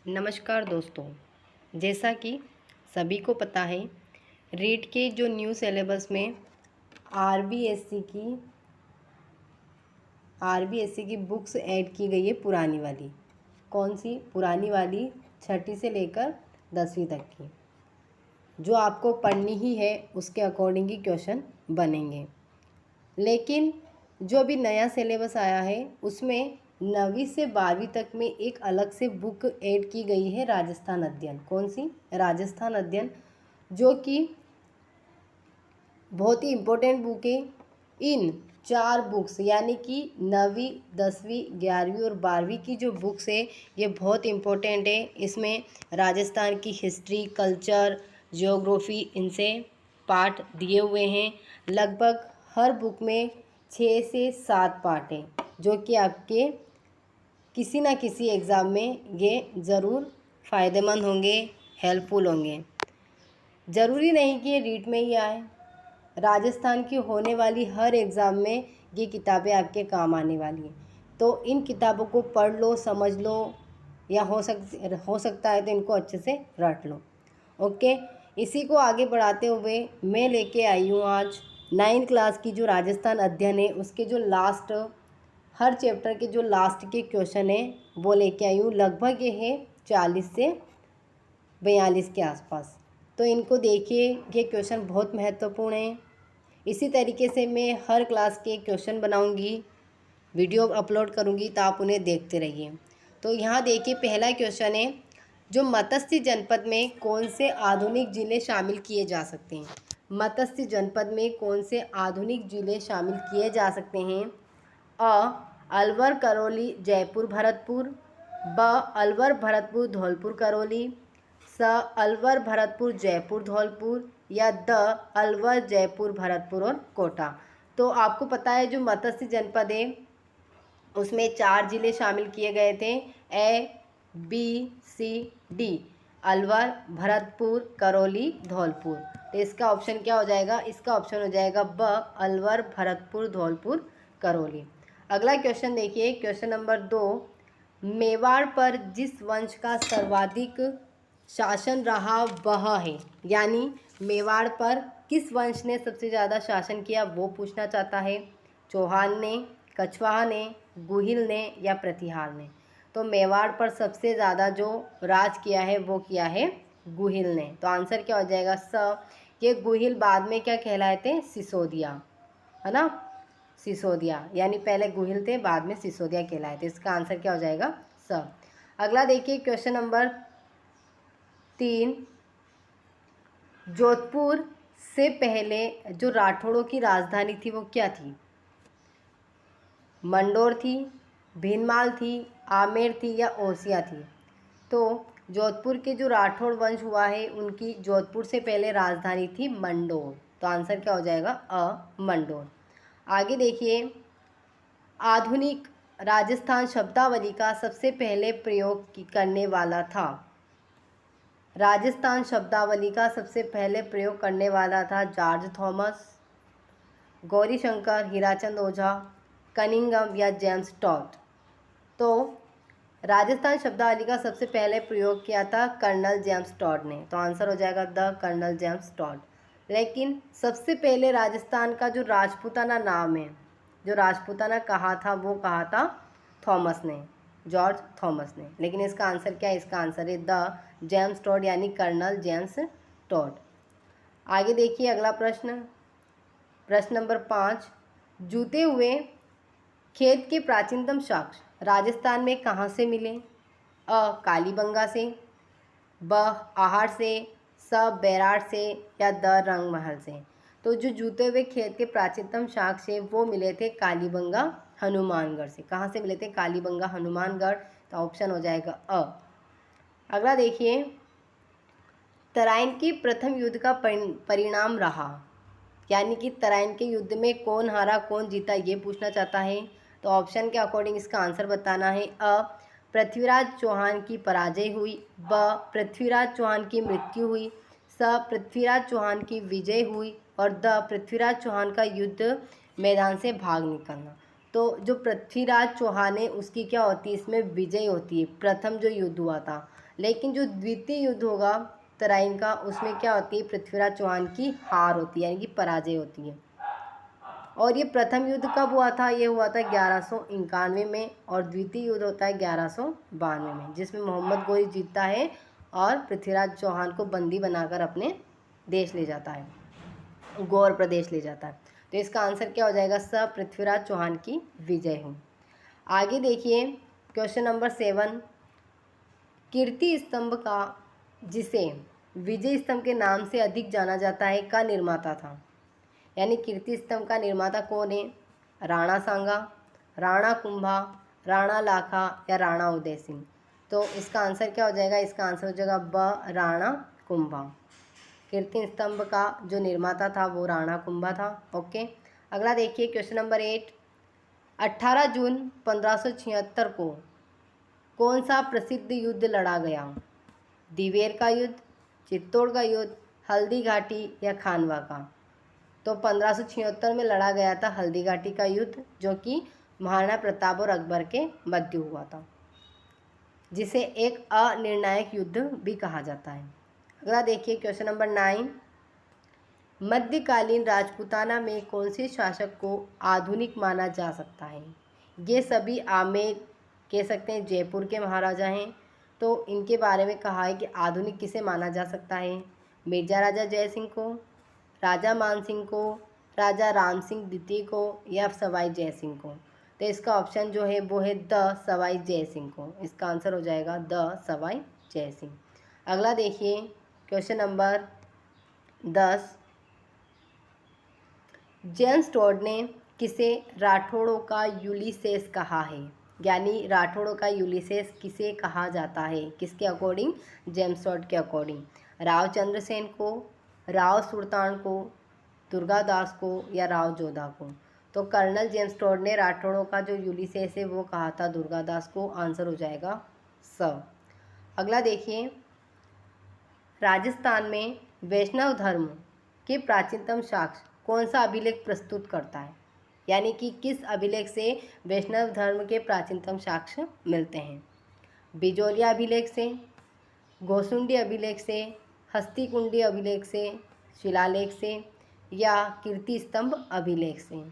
नमस्कार दोस्तों। जैसा कि सभी को पता है, रीट के जो न्यू सिलेबस में आरबीएससी की बुक्स ऐड की गई है। पुरानी वाली कौन सी? पुरानी वाली 6ठी से लेकर 10वीं तक की, जो आपको पढ़नी ही है उसके अकॉर्डिंग ही क्वेश्चन बनेंगे। लेकिन जो अभी नया सिलेबस आया है उसमें 9वीं से 12वीं तक में एक अलग से बुक ऐड की गई है, राजस्थान अध्ययन। कौन सी? राजस्थान अध्ययन, जो कि बहुत ही इम्पोर्टेंट बुक है। इन 4 बुक्स यानी कि 9वीं, 10वीं, 11वीं और 12वीं की जो बुक्स है ये बहुत इम्पोर्टेंट है। इसमें राजस्थान की हिस्ट्री, कल्चर, जियोग्राफी इनसे पार्ट दिए हुए हैं। लगभग हर बुक में 6 से 7 पार्ट हैं, जो कि आपके किसी ना किसी एग्ज़ाम में ये ज़रूर फ़ायदेमंद होंगे, हेल्पफुल होंगे। ज़रूरी नहीं कि ये रीट में ही आए, राजस्थान की होने वाली हर एग्ज़ाम में ये किताबें आपके काम आने वाली हैं। तो इन किताबों को पढ़ लो, समझ लो, या हो सकता है तो इनको अच्छे से रट लो। ओके, इसी को आगे बढ़ाते हुए मैं लेके आई हूँ आज 9th क्लास की जो राजस्थान अध्ययन है उसके जो लास्ट, हर चैप्टर के जो लास्ट के क्वेश्चन हैं वो लेके आई हूँ। लगभग ये है 40 से 42 के आसपास। तो इनको देखिए, ये क्वेश्चन बहुत महत्वपूर्ण है। इसी तरीके से मैं हर क्लास के क्वेश्चन बनाऊंगी, वीडियो अपलोड करूंगी, तो आप उन्हें देखते रहिए। तो यहाँ देखिए, पहला क्वेश्चन है, जो मत्स्य जनपद में कौन से आधुनिक ज़िले शामिल किए जा सकते हैं? मत्स्य जनपद में कौन से आधुनिक ज़िले शामिल किए जा सकते हैं? अ अलवर, करौली, जयपुर, भरतपुर। ब अलवर, भरतपुर, धौलपुर, करौली। स अलवर, भरतपुर, जयपुर, धौलपुर। या द अलवर, जयपुर, भरतपुर और कोटा। तो आपको पता है जो मत्स्य जनपद है उसमें 4 ज़िले शामिल किए गए थे, ABCD, अलवर, भरतपुर, करौली, धौलपुर। तो इसका ऑप्शन क्या हो जाएगा? इसका ऑप्शन हो जाएगा ब अलवर, भरतपुर, धौलपुर, करौली। अगला क्वेश्चन देखिए, क्वेश्चन नंबर 2, मेवाड़ पर जिस वंश का सर्वाधिक शासन रहा वह है। यानी मेवाड़ पर किस वंश ने सबसे ज़्यादा शासन किया वो पूछना चाहता है। चौहान ने, कछवाहा ने, गुहिल ने या प्रतिहार ने। तो मेवाड़ पर सबसे ज़्यादा जो राज किया है वो किया है गुहिल ने। तो आंसर क्या हो जाएगा? स। ये गुहिल बाद में क्या कहलाए थे? सिसोदिया, है ना? सिसोदिया, यानी पहले गुहिल थे, बाद में सिसोदिया कहलाए थे। इसका आंसर क्या हो जाएगा? स। अगला देखिए, क्वेश्चन नंबर 3, जोधपुर से पहले जो राठौड़ों की राजधानी थी वो क्या थी? मंडोर थी, भीनमाल थी, आमेर थी या ओसिया थी? तो जोधपुर के जो राठौड़ वंश हुआ है उनकी जोधपुर से पहले राजधानी थी मंडोर। तो आंसर क्या हो जाएगा? अ मंडोर। आगे देखिए, आधुनिक राजस्थान शब्दावली का सबसे पहले प्रयोग करने वाला था। राजस्थान शब्दावली का सबसे पहले प्रयोग करने वाला था जॉर्ज थॉमस, गौरीशंकर, हीराचंद ओझा, कनिंघम या जेम्स टॉड। तो राजस्थान शब्दावली का सबसे पहले प्रयोग किया था कर्नल जेम्स टॉड ने। तो आंसर हो जाएगा द कर्नल जेम्स टॉड। लेकिन सबसे पहले राजस्थान का जो राजपूताना नाम है, जो राजपूताना कहा था वो कहा था थॉमस ने, जॉर्ज थॉमस ने। लेकिन इसका आंसर क्या है? इसका आंसर है द जेम्स टॉड, यानी कर्नल जेम्स टॉड। आगे देखिए, अगला प्रश्न, प्रश्न नंबर 5, जूते हुए खेत के प्राचीनतम साक्ष्य राजस्थान में कहाँ से मिले? अ कालीबंगा से, ब आहड़ से, स बैराड़ से या द रंगमहल से। तो जो जूते हुए खेत के प्राचीनतम साक्ष्य वो मिले थे कालीबंगा, हनुमानगढ़ से। कहाँ से मिले थे? कालीबंगा, हनुमानगढ़। तो ऑप्शन हो जाएगा अ। अगला देखिए, तराइन के प्रथम युद्ध का परिणाम रहा, यानी कि तराइन के युद्ध में कौन हारा कौन जीता ये पूछना चाहता है। तो ऑप्शन के अकॉर्डिंग इसका आंसर बताना है। अ पृथ्वीराज चौहान की पराजय हुई, ब पृथ्वीराज चौहान की मृत्यु हुई, स पृथ्वीराज चौहान की विजय हुई और द पृथ्वीराज चौहान का युद्ध मैदान से भाग निकलना। तो जो पृथ्वीराज चौहान है उसकी क्या होती है? इसमें विजय होती है, प्रथम जो युद्ध हुआ था। लेकिन जो द्वितीय युद्ध होगा तराइन का, उसमें क्या होती है, पृथ्वीराज चौहान की हार होती है, यानी कि पराजय होती है। और ये प्रथम युद्ध कब हुआ था, ये हुआ था 1191 में, और द्वितीय युद्ध होता है 1192 में, जिसमें मोहम्मद गोरी जीतता है और पृथ्वीराज चौहान को बंदी बनाकर अपने देश ले जाता है, गौर प्रदेश ले जाता है। तो इसका आंसर क्या हो जाएगा, स पृथ्वीराज चौहान की विजय हो। आगे देखिए क्वेश्चन नंबर 7, कीर्ति स्तंभ का, जिसे विजय स्तंभ के नाम से अधिक जाना जाता है, का निर्माता था, यानी कीर्ति स्तंभ का निर्माता कौन है, राणा सांगा, राणा कुंभा, राणा लाखा या राणा उदय सिंह। तो इसका आंसर क्या हो जाएगा, इसका आंसर हो जाएगा ब राणा कुंभा। कीर्ति स्तंभ का जो निर्माता था वो राणा कुंभा था। ओके, अगला देखिए क्वेश्चन नंबर 8, 18 जून 1576 को कौन सा प्रसिद्ध युद्ध लड़ा गया, दिवेर का युद्ध, चित्तौड़ का युद्ध, हल्दी घाटी या खानवा का। तो 1576 में लड़ा गया था हल्दी घाटी का युद्ध, जो कि महाराणा प्रताप और अकबर के मध्य हुआ था, जिसे एक अनिर्णायक युद्ध भी कहा जाता है। अगला देखिए क्वेश्चन नंबर 9, मध्यकालीन राजपूताना में कौन से शासक को आधुनिक माना जा सकता है। ये सभी आमेर कह सकते हैं जयपुर के महाराजा हैं। तो इनके बारे में कहा है कि आधुनिक किसे माना जा सकता है, मिर्जा राजा जय सिंह को, राजा मान सिंह को, राजा राम सिंह द्वितीय को या सवाई जय सिंह को। तो इसका ऑप्शन जो है वो है द सवाई जय सिंह को। इसका आंसर हो जाएगा द सवाई जय सिंह। अगला देखिए क्वेश्चन नंबर 10, जेम्स टोड ने किसे राठौड़ों का यूलिसेस कहा है, यानी राठौड़ों का यूलिसेस किसे कहा जाता है, किसके अकॉर्डिंग, जेम्स टोड के अकॉर्डिंग, राव चंद्रसेन को, राव सुल्तान को, दुर्गादास को या राव जोधा को। तो कर्नल जेम्स टोड ने राठौड़ों का जो यूलिसेस है वो कहा था दुर्गादास को। आंसर हो जाएगा स। अगला देखिए, राजस्थान में वैष्णव धर्म के प्राचीनतम साक्ष्य कौन सा अभिलेख प्रस्तुत करता है, यानी कि किस अभिलेख से वैष्णव धर्म के प्राचीनतम साक्ष्य मिलते हैं, बिजोलिया अभिलेख से, गोसुंडी अभिलेख से, हस्तिकुंडी अभिलेख से, शिलालेख से या कीर्ति स्तंभ अभिलेख से।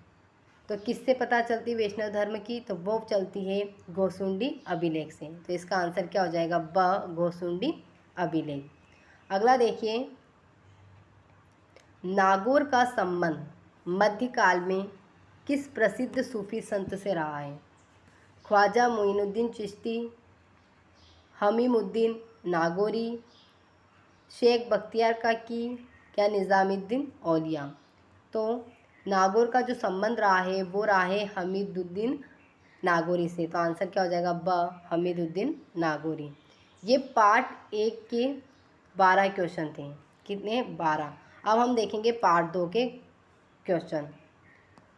तो किससे पता चलती वैष्णव धर्म की, तो वो चलती है गोसुंडी अभिलेख से। तो इसका आंसर क्या हो जाएगा, ब गोसुंडी अभिलेख। अगला देखिए, नागौर का संबंध मध्यकाल में किस प्रसिद्ध सूफी संत से रहा है, ख्वाजा मोइनुद्दीन चिश्ती, हमीमुद्दीन नागौरी, शेख बख्तियार काकी या निज़ामुद्दीन औलिया। तो नागौर का जो संबंध रहा है वो रहा है हमीदुद्दीन नागौरी से। तो आंसर क्या हो जाएगा, ब हमीदुद्दीन नागौरी। ये पार्ट 1 के 12 क्वेश्चन थे, कितने, 12। अब हम देखेंगे पार्ट 2 के क्वेश्चन।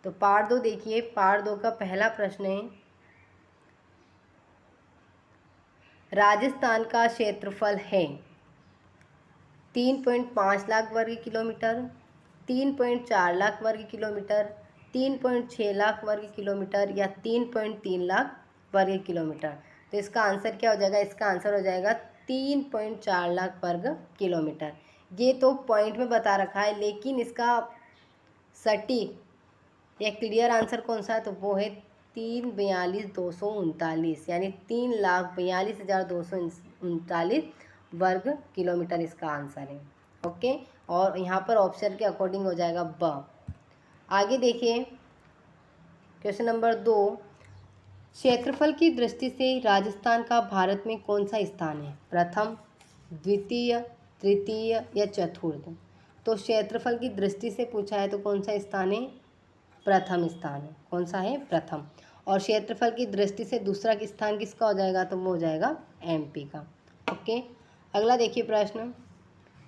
तो पार्ट 2 देखिए, पार्ट 2 का पहला प्रश्न है, राजस्थान का क्षेत्रफल है 3.5 लाख वर्ग किलोमीटर, 3.4 लाख वर्ग किलोमीटर, 3.6 लाख वर्ग किलोमीटर या 3.3 लाख वर्ग किलोमीटर। तो इसका आंसर क्या हो जाएगा, इसका आंसर हो जाएगा 3.4 लाख वर्ग किलोमीटर। ये तो पॉइंट में बता रखा है, लेकिन इसका सटीक या क्लियर आंसर कौन सा है, तो वो है 342,239, यानी 3,42,239 वर्ग किलोमीटर इसका आंसर है। ओके, और यहाँ पर ऑप्शन के अकॉर्डिंग हो जाएगा ब। आगे देखिए क्वेश्चन नंबर 2, क्षेत्रफल की दृष्टि से राजस्थान का भारत में कौन सा स्थान है, प्रथम, द्वितीय, तृतीय या चतुर्थ। तो क्षेत्रफल की दृष्टि से पूछा है तो कौन सा स्थान है, प्रथम स्थान है। कौन सा है, प्रथम। और क्षेत्रफल की दृष्टि से दूसरा स्थान किसका हो जाएगा, तो वो हो जाएगा एमपी का। ओके, अगला देखिए प्रश्न,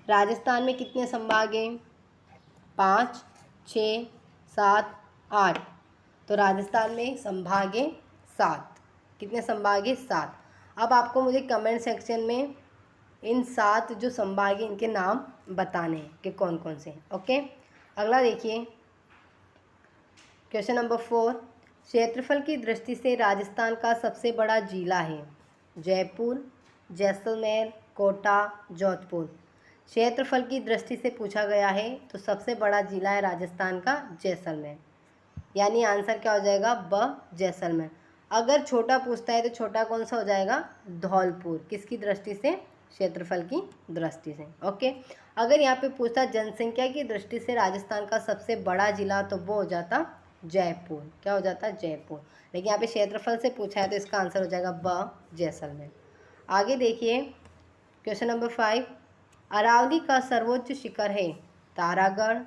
राजस्थान में कितने संभाग हैं, 5, 6, 7, 8। तो राजस्थान में संभाग है 7। कितने संभाग है, 7। अब आपको मुझे कमेंट सेक्शन में इन 7 जो संभाग हैं इनके नाम बताने हैं कि कौन कौन से। ओके, अगला देखिए क्वेश्चन नंबर 4, क्षेत्रफल की दृष्टि से राजस्थान का सबसे बड़ा जिला है जयपुर, जैसलमेर, कोटा, जोधपुर। क्षेत्रफल की दृष्टि से पूछा गया है तो सबसे बड़ा जिला है राजस्थान का जैसलमेर, यानी आंसर क्या हो जाएगा ब जैसलमेर। अगर छोटा पूछता है तो छोटा कौन सा हो जाएगा धौलपुर, किसकी दृष्टि से, क्षेत्रफल की दृष्टि से। ओके, अगर यहाँ पे पूछता जनसंख्या की दृष्टि से राजस्थान का सबसे बड़ा जिला तो वो हो जाता जयपुर, क्या हो जाता जयपुर। लेकिन यहाँ पे क्षेत्रफल से पूछा है तो इसका आंसर हो जाएगा ब जैसलमेर। आगे देखिए क्वेश्चन नंबर 5, अरावली का सर्वोच्च शिखर है तारागढ़,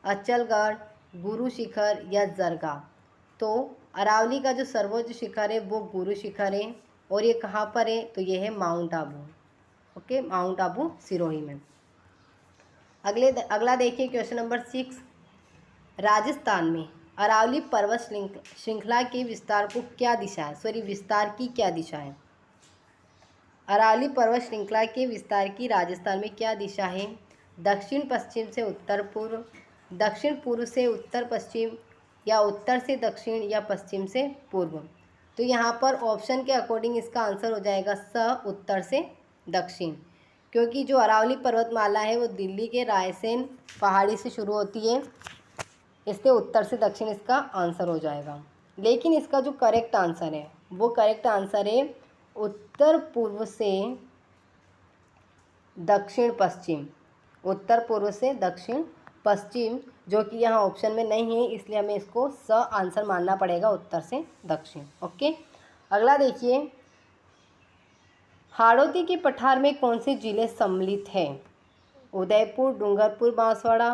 अचलगढ़, गुरु शिखर या जरगा। तो अरावली का जो सर्वोच्च शिखर है वो गुरु शिखर है, और ये कहाँ पर है तो ये है mount Abu. Okay, mount Abu Sirohi में। अगला देखिए क्वेश्चन नंबर 6, राजस्थान में अरावली पर्वत श्रृंखला के विस्तार को क्या दिशा है, विस्तार की क्या दिशा है। अरावली पर्वत श्रृंखला के विस्तार की राजस्थान में क्या दिशा है, दक्षिण पश्चिम से उत्तर पूर्व, दक्षिण पूर्व से उत्तर पश्चिम, या उत्तर से दक्षिण, या पश्चिम से पूर्व। तो यहाँ पर ऑप्शन के अकॉर्डिंग इसका आंसर हो जाएगा स उत्तर से दक्षिण, क्योंकि जो अरावली पर्वतमाला है वो दिल्ली के रायसेन पहाड़ी से शुरू होती है, इसलिए उत्तर से दक्षिण इसका आंसर हो जाएगा। लेकिन इसका जो करेक्ट आंसर है वो करेक्ट आंसर है उत्तर पूर्व से दक्षिण पश्चिम, उत्तर पूर्व से दक्षिण पश्चिम, जो कि यहाँ ऑप्शन में नहीं है, इसलिए हमें इसको स आंसर मानना पड़ेगा, उत्तर से दक्षिण। ओके, अगला देखिए, हाड़ौती के पठार में कौन से जिले सम्मिलित हैं, उदयपुर, डूंगरपुर, बांसवाड़ा,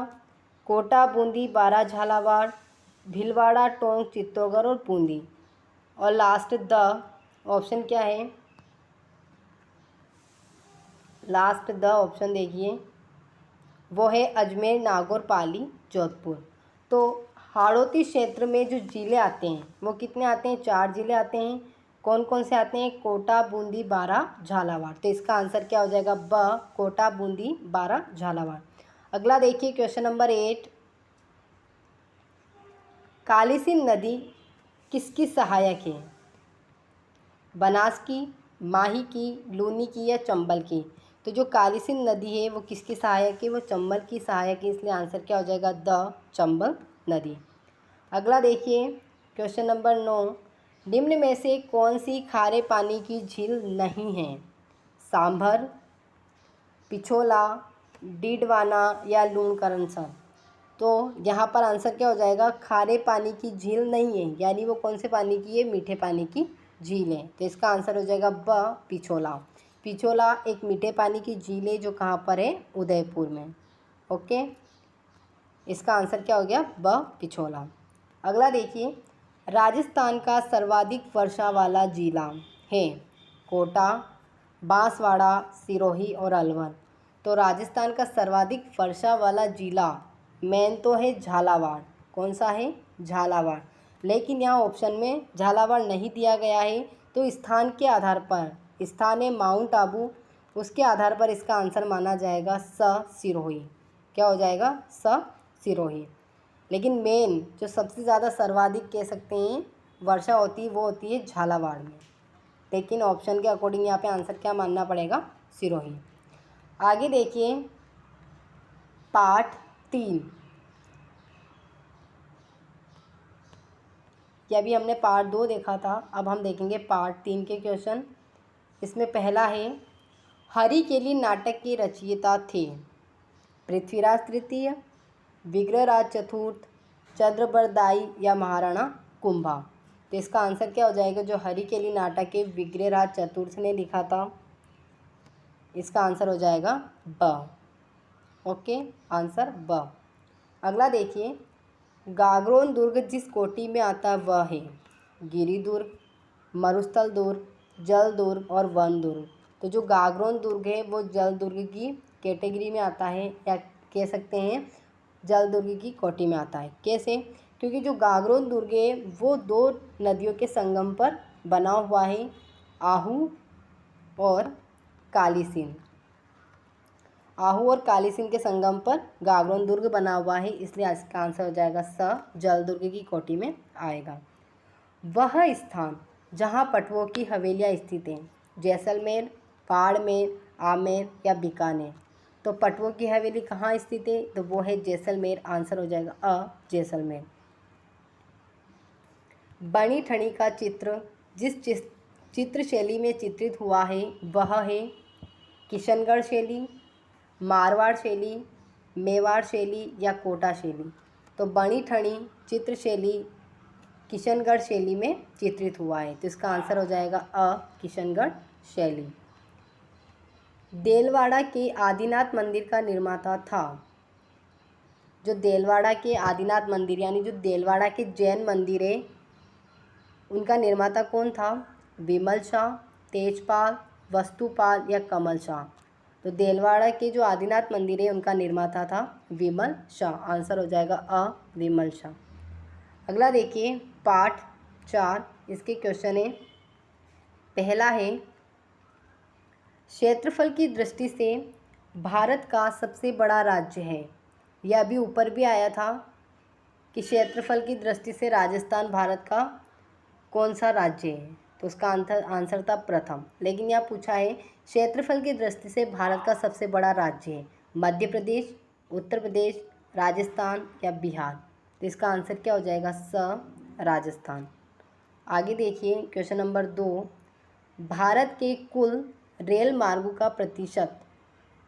कोटा, बूंदी, बारा, झालावाड़, भीलवाड़ा, टोंक, चित्तौड़गढ़ और बूंदी। और लास्ट द ऑप्शन क्या है, लास्ट द ऑप्शन देखिए वो है अजमेर, नागौर, पाली, जोधपुर। तो हाड़ौती क्षेत्र में जो जिले आते हैं वो कितने आते हैं, 4 जिले आते हैं। कौन कौन से आते हैं, कोटा, बूंदी, बारा, झालावाड़। तो इसका आंसर क्या हो जाएगा ब कोटा, बूंदी, बारा, झालावाड़। अगला देखिए क्वेश्चन नंबर 8, कालीसिंध नदी किसकी सहायक है, बनास की, माही की, लूनी की या चंबल की। तो जो कालीसिंध नदी है वो किसकी सहायक है, वो चंबल की सहायक है, इसलिए आंसर क्या हो जाएगा द चंबल नदी। अगला देखिए क्वेश्चन नंबर 9, निम्न में से कौन सी खारे पानी की झील नहीं है, सांभर, पिछोला, डीडवाना या लूणकरणसर। तो यहाँ पर आंसर क्या हो जाएगा, खारे पानी की झील नहीं है, यानी वो कौन से पानी की है, मीठे पानी की झील है। तो इसका आंसर हो जाएगा ब पिछोला। पिछोला एक मीठे पानी की झील है जो कहाँ पर है, उदयपुर में। ओके, इसका आंसर क्या हो गया ब पिछोला। अगला देखिए, राजस्थान का सर्वाधिक वर्षा वाला जिला है कोटा, बांसवाड़ा, सिरोही और अलवर। तो राजस्थान का सर्वाधिक वर्षा वाला जिला मेन तो है झालावाड़। कौन सा है, झालावाड़। लेकिन यहाँ ऑप्शन में झालावाड़ नहीं दिया गया है, तो स्थान के आधार पर, स्थान है माउंट आबू, उसके आधार पर इसका आंसर माना जाएगा स सिरोही। क्या हो जाएगा स सिरोही। लेकिन मेन जो सबसे ज़्यादा सर्वाधिक कह सकते हैं वर्षा होती है वो होती है झालावाड़ में, लेकिन ऑप्शन के अकॉर्डिंग यहाँ पे आंसर क्या मानना पड़ेगा, सिरोही। आगे देखिए पार्ट 3, ये अभी हमने पार्ट 2 देखा था, अब हम देखेंगे पार्ट 3 के क्वेश्चन। इसमें पहला है, हरिकेली नाटक के रचयिता थे पृथ्वीराज तृतीय, विग्रहराज चतुर्थ, चंद्रबरदाई या महाराणा कुंभा। तो इसका आंसर क्या हो जाएगा, जो हरिकेली नाटक के विग्रहराज चतुर्थ ने लिखा था, इसका आंसर हो जाएगा ब। ओके, आंसर ब। अगला देखिए, गागरोन दुर्ग जिस कोटि में आता है वह है गिरि दुर्ग, मरुस्थल दुर्ग, जल दुर्ग और वन दुर्ग। तो जो गागरोन दुर्ग है वो जल दुर्ग की कैटेगरी में आता है, या कह सकते हैं जल दुर्ग की कोटि में आता है। कैसे, क्योंकि जो गागरोन दुर्ग है वो 2 नदियों के संगम पर बना हुआ है, आहू और कालीसिंध। आहू और कालीसिंध के संगम पर गागरोन दुर्ग बना हुआ है, इसलिए इसका आंसर हो जाएगा स जल दुर्ग की कोटि में आएगा। वह स्थान जहाँ पटवों की हवेलियाँ स्थित हैं जैसलमेर, बाड़मेर, आमेर या बीकानेर। तो पटवों की हवेली कहाँ स्थित है? तो वो है जैसलमेर। आंसर हो जाएगा जैसलमेर। बनी ठनी का चित्र जिस चित्र शैली में चित्रित हुआ है वह है किशनगढ़ शैली, मारवाड़ शैली, मेवाड़ शैली या कोटा शैली। तो बनी ठनी चित्र शैली किशनगढ़ शैली में चित्रित हुआ है, तो इसका आंसर हो जाएगा किशनगढ़ शैली। देलवाड़ा के आदिनाथ मंदिर का निर्माता था। जो देलवाड़ा के आदिनाथ मंदिर यानी जो देलवाड़ा के जैन मंदिर है उनका निर्माता कौन था? विमल शाह, तेजपाल, वस्तुपाल या कमल शाह। तो देलवाड़ा के जो आदिनाथ मंदिर है उनका निर्माता था विमल शाह। आंसर हो जाएगा विमल शाह। अगला देखिए पाठ 4, इसके क्वेश्चन है। पहला है क्षेत्रफल की दृष्टि से भारत का सबसे बड़ा राज्य है। यह अभी ऊपर भी आया था कि क्षेत्रफल की दृष्टि से राजस्थान भारत का कौन सा राज्य है, तो उसका आंसर था प्रथम। लेकिन यहाँ पूछा है क्षेत्रफल की दृष्टि से भारत का सबसे बड़ा राज्य है मध्य प्रदेश, उत्तर प्रदेश, राजस्थान या बिहार। तो इसका आंसर क्या हो जाएगा? राजस्थान। आगे देखिए क्वेश्चन नंबर 2, भारत के कुल रेल मार्गों का प्रतिशत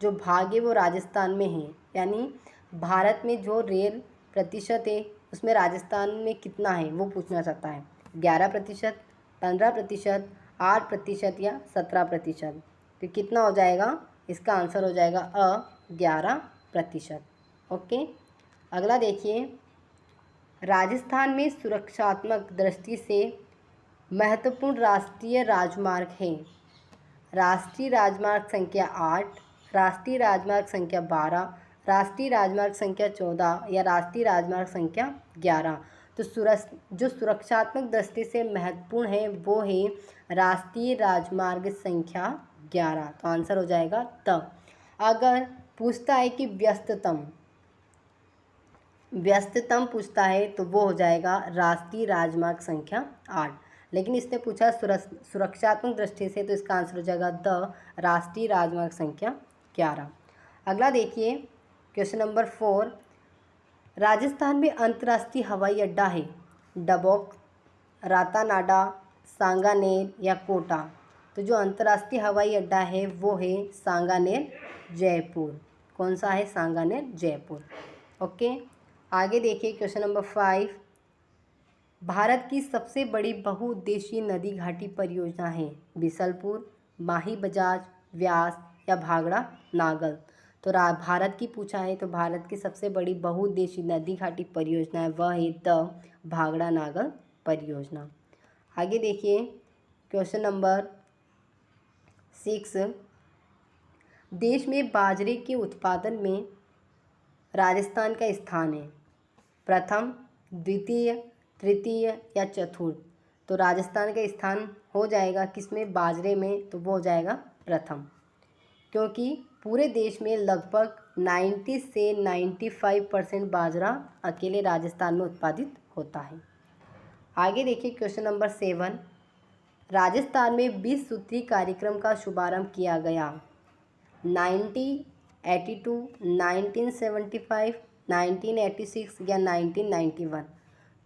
जो भाग है वो राजस्थान में है। यानी भारत में जो रेल प्रतिशत है उसमें राजस्थान में कितना है वो पूछना चाहता है। 11%, 15%, 8% या 17%। तो कितना हो जाएगा? इसका आंसर हो जाएगा 11%। ओके। अगला देखिए राजस्थान में सुरक्षात्मक दृष्टि से महत्वपूर्ण राष्ट्रीय राजमार्ग हैं। राष्ट्रीय राजमार्ग संख्या 8, राष्ट्रीय राजमार्ग संख्या 12, राष्ट्रीय राजमार्ग संख्या 14 या राष्ट्रीय राजमार्ग संख्या 11। तो जो सुरक्षात्मक दृष्टि से महत्वपूर्ण है वो है राष्ट्रीय राजमार्ग संख्या 11। तो आंसर हो जाएगा त। अगर पूछता है कि व्यस्ततम पूछता है तो वो हो जाएगा राष्ट्रीय राजमार्ग संख्या 8। लेकिन इसने पूछा सुरक्षात्मक दृष्टि से, तो इसका आंसर हो जाएगा द राष्ट्रीय राजमार्ग संख्या 11। अगला देखिए क्वेश्चन नंबर 4, राजस्थान में अंतर्राष्ट्रीय हवाई अड्डा है डबोक, रातानाडा, सांगानेर या कोटा। तो जो अंतर्राष्ट्रीय हवाई अड्डा है वो है सांगानेर जयपुर। कौन सा है? सांगानेर जयपुर। ओके। आगे देखिए क्वेश्चन नंबर 5, भारत की सबसे बड़ी बहुउद्देशीय नदी घाटी परियोजना है बिसलपुर, माही बजाज, व्यास या भाखड़ा नागल। तो भारत की पूछा है तो भारत की सबसे बड़ी बहुउद्देशीय नदी घाटी परियोजना है वह है द भाखड़ा नागल परियोजना। आगे देखिए क्वेश्चन नंबर 6, देश में बाजरे के उत्पादन में राजस्थान का स्थान है प्रथम, द्वितीय, तृतीय या चतुर्थ। तो राजस्थान का स्थान हो जाएगा किसमें? बाजरे में। तो वो हो जाएगा प्रथम, क्योंकि पूरे देश में लगभग 90 से 95% बाजरा अकेले राजस्थान में उत्पादित होता है। आगे देखिए क्वेश्चन नंबर 7, राजस्थान में 20 सूत्री कार्यक्रम का शुभारंभ किया गया 1982, 1975, 1986 या 1991।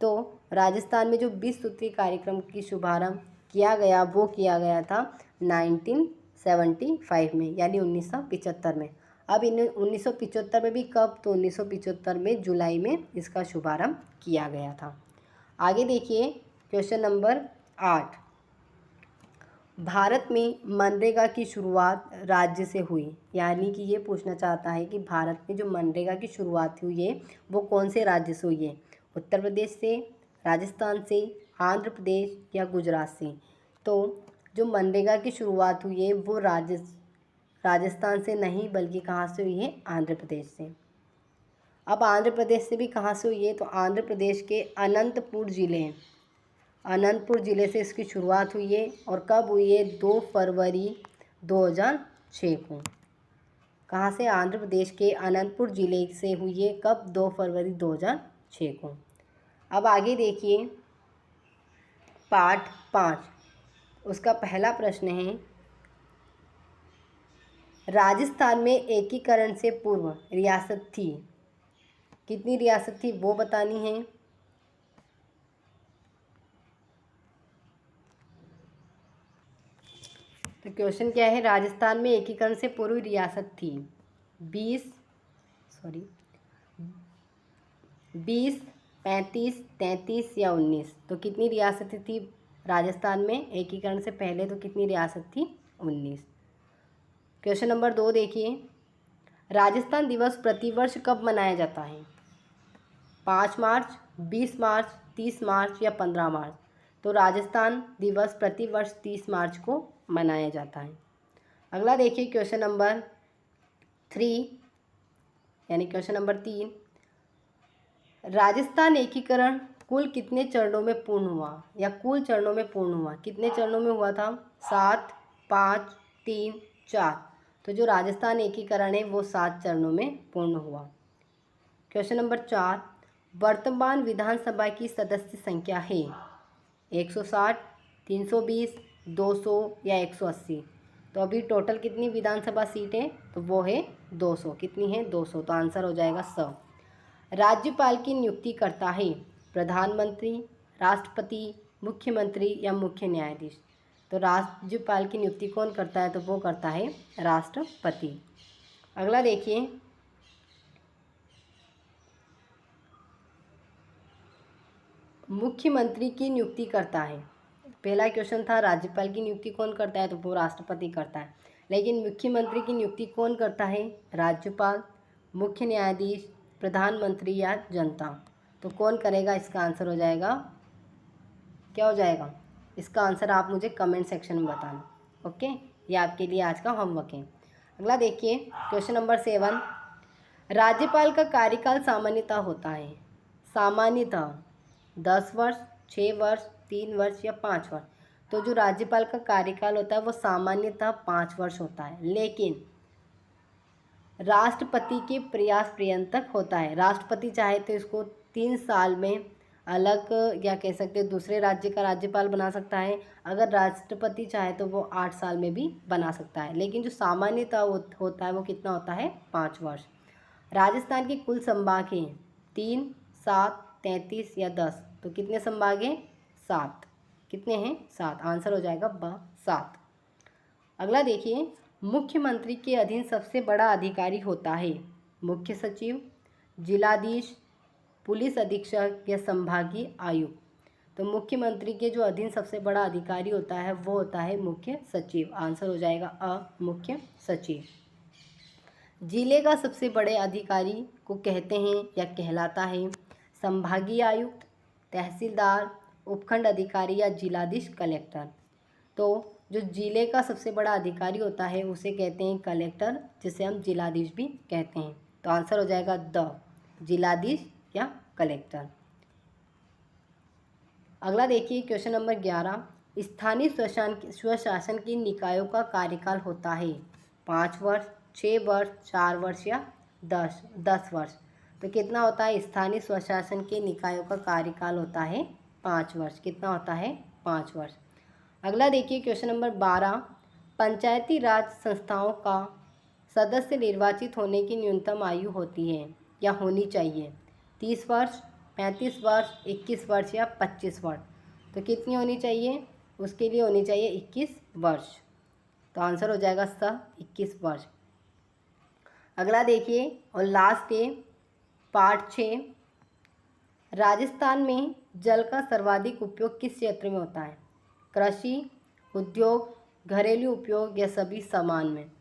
तो राजस्थान में जो 20 सूत्री कार्यक्रम की शुभारंभ किया गया वो किया गया था 1975 में यानी 1975 में। अब 1975 में भी कब? तो 1975 में जुलाई में इसका शुभारंभ किया गया था। आगे देखिए क्वेश्चन नंबर 8, भारत में मनरेगा की शुरुआत राज्य से हुई। यानी कि ये पूछना चाहता है कि भारत में जो मनरेगा की शुरुआत हुई है वो कौन से राज्य से हुई है? उत्तर प्रदेश से, राजस्थान से, आंध्र प्रदेश या गुजरात से। तो जो मनरेगा की शुरुआत हुई है वो राजस्थान से नहीं बल्कि कहाँ से हुई है? आंध्र प्रदेश से। अब आंध्र प्रदेश से भी कहाँ से हुई है? तो आंध्र प्रदेश के अनंतपुर ज़िले से इसकी शुरुआत हुई है। और कब हुई है? 2 फरवरी 2006 को। कहाँ से? आंध्र प्रदेश के अनंतपुर ज़िले से हुई है। कब? 2 फरवरी 2006 को। अब आगे देखिए पाठ 5, उसका पहला प्रश्न है राजस्थान में एकीकरण से पूर्व रियासत थी, कितनी रियासत थी वो बतानी है। तो क्वेश्चन क्या है, राजस्थान में एकीकरण से पूर्व रियासत थी 20 35 33 या 19। तो कितनी रियासतें थी राजस्थान में एकीकरण से पहले, तो कितनी रियासत थी 19। क्वेश्चन नंबर 2 देखिए, राजस्थान दिवस प्रतिवर्ष कब मनाया जाता है? 5 मार्च, 20 मार्च, 30 मार्च या 15 मार्च। तो राजस्थान दिवस प्रतिवर्ष 30 मार्च को मनाया जाता है। अगला देखिए क्वेश्चन नंबर 3 यानी क्वेश्चन नंबर 3, राजस्थान एकीकरण कुल कितने चरणों में पूर्ण हुआ, या कुल चरणों में पूर्ण हुआ, कितने चरणों में हुआ था? 7, 5, 3, 4। तो जो राजस्थान एकीकरण है वो 7 चरणों में पूर्ण हुआ। क्वेश्चन नंबर 4, वर्तमान विधानसभा की सदस्य संख्या है 160, 320, 200 या 180। तो अभी टोटल कितनी विधानसभा सीट है? तो वो है 200। कितनी है? 200। तो आंसर हो जाएगा स। राज्यपाल की नियुक्ति करता है प्रधानमंत्री, राष्ट्रपति, मुख्यमंत्री या मुख्य न्यायाधीश। तो राज्यपाल की नियुक्ति कौन करता है? तो वो करता है राष्ट्रपति। अगला देखिए, मुख्यमंत्री की नियुक्ति करता है। पहला क्वेश्चन था राज्यपाल की नियुक्ति कौन करता है? तो वो राष्ट्रपति करता है। लेकिन मुख्यमंत्री की नियुक्ति कौन करता है? राज्यपाल, मुख्य न्यायाधीश, प्रधानमंत्री या जनता। तो कौन करेगा? इसका आंसर हो जाएगा, क्या हो जाएगा? इसका आंसर आप मुझे कमेंट सेक्शन में बताना। ओके, ये आपके लिए आज का होमवर्क है। अगला देखिए क्वेश्चन नंबर 7, राज्यपाल का कार्यकाल सामान्यतः होता है, सामान्यतः 10 वर्ष, 6 वर्ष, 3 वर्ष या 5 वर्ष। तो जो राज्यपाल का कार्यकाल होता है वो सामान्यतः 5 वर्ष होता है, लेकिन राष्ट्रपति के प्रयास पर्यंतक होता है। राष्ट्रपति चाहे तो इसको 3 साल में अलग या कह सकते हैं दूसरे राज्य का राज्यपाल बना सकता है। अगर राष्ट्रपति चाहे तो वो 8 साल में भी बना सकता है, लेकिन जो सामान्यतः होता है वो कितना होता है? 5 वर्ष। राजस्थान के कुल संभाग हैं 3, 7, 33 या 10। तो कितने संभाग हैं? 7। कितने हैं? 7। आंसर हो जाएगा ब 7। अगला देखिए, मुख्यमंत्री के अधीन सबसे बड़ा अधिकारी होता है मुख्य सचिव, जिलाधीश, पुलिस अधीक्षक या संभागीय आयुक्त। तो मुख्यमंत्री के जो अधीन सबसे बड़ा अधिकारी होता है वो होता है मुख्य सचिव। आंसर हो जाएगा अ, मुख्य सचिव। जिले का सबसे बड़े अधिकारी को कहते हैं या कहलाता है संभागीय आयुक्त, तहसीलदार, उपखंड अधिकारी या जिलाधीश, कलेक्टर। तो जो जिले का सबसे बड़ा अधिकारी होता है उसे कहते हैं कलेक्टर, जिसे हम जिलाधीश भी कहते हैं। तो आंसर हो जाएगा द, जिलाधीश या कलेक्टर। अगला देखिए क्वेश्चन नंबर 11, स्थानीय स्वशासन की निकायों का कार्यकाल होता है 5 वर्ष, 6 वर्ष, 4 वर्ष या 10 वर्ष। तो कितना होता है? स्थानीय स्वशासन के निकायों का कार्यकाल होता है 5 वर्ष। कितना होता है? 5 वर्ष। अगला देखिए क्वेश्चन नंबर 12, पंचायती राज संस्थाओं का सदस्य निर्वाचित होने की न्यूनतम आयु होती है या होनी चाहिए 30 वर्ष, 35 वर्ष, 21 वर्ष या 25 वर्ष। तो कितनी होनी चाहिए? उसके लिए होनी चाहिए 21 वर्ष। तो आंसर हो जाएगा स, 21 वर्ष। अगला देखिए और लास्ट है पार्ट 6, राजस्थान में जल का सर्वाधिक उपयोग किस क्षेत्र में होता है? कृषि, उद्योग, घरेलू उपयोग या सभी समान में।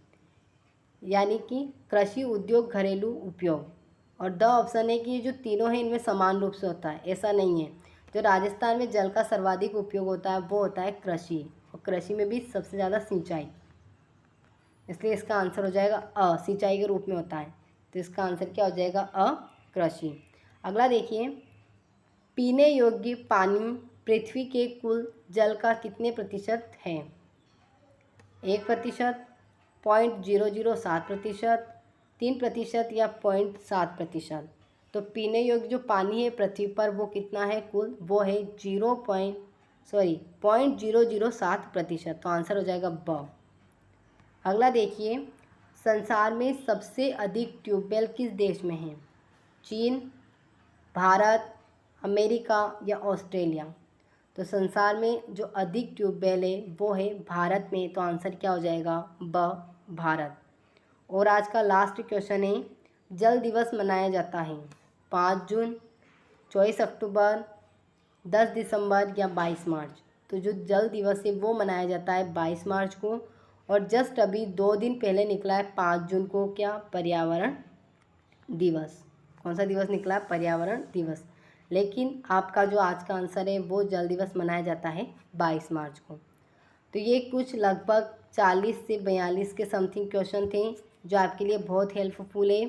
यानी कि कृषि, उद्योग, घरेलू उपयोग। और द ऑप्शन है कि ये जो तीनों हैं इनमें समान रूप से होता है, ऐसा नहीं है। जो राजस्थान में जल का सर्वाधिक उपयोग होता है वो होता है कृषि, और कृषि में भी सबसे ज़्यादा सिंचाई, इसलिए इसका आंसर हो जाएगा अ, सिंचाई के रूप में होता है। तो इसका आंसर क्या हो जाएगा? अ, कृषि। अगला देखिए, पीने योग्य पानी पृथ्वी के कुल जल का कितने प्रतिशत है? 1%, 0.007%, 3% या 0.7%। तो पीने योग्य जो पानी है पृथ्वी पर वो कितना है कुल? वो है 0.007%। तो आंसर हो जाएगा ब। अगला देखिए, संसार में सबसे अधिक ट्यूबवेल किस देश में हैं? चीन, भारत, अमेरिका या ऑस्ट्रेलिया? तो संसार में जो अधिक ट्यूबवेल है वो है भारत में, तो आंसर क्या हो जाएगा? ब, भारत। और आज का लास्ट क्वेश्चन है, जल दिवस मनाया जाता है 5 जून, 24 अक्टूबर, 10 दिसंबर या 22 मार्च? तो जो जल दिवस है वो मनाया जाता है 22 मार्च को, और जस्ट अभी 2 दिन पहले निकला है 5 जून को क्या? पर्यावरण दिवस। कौन सा दिवस निकला? पर्यावरण दिवस। लेकिन आपका जो आज का आंसर है वो जल दिवस मनाया जाता है 22 मार्च को। तो ये कुछ लगभग 40 से 42 के समथिंग क्वेश्चन थे जो आपके लिए बहुत हेल्पफुल है।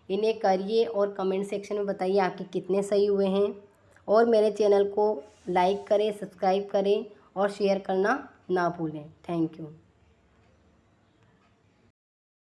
इन्हें करिए और कमेंट सेक्शन में बताइए आपके कितने सही हुए हैं। और मेरे चैनल को लाइक करें, सब्सक्राइब करें और शेयर करना ना भूलें। Thank you.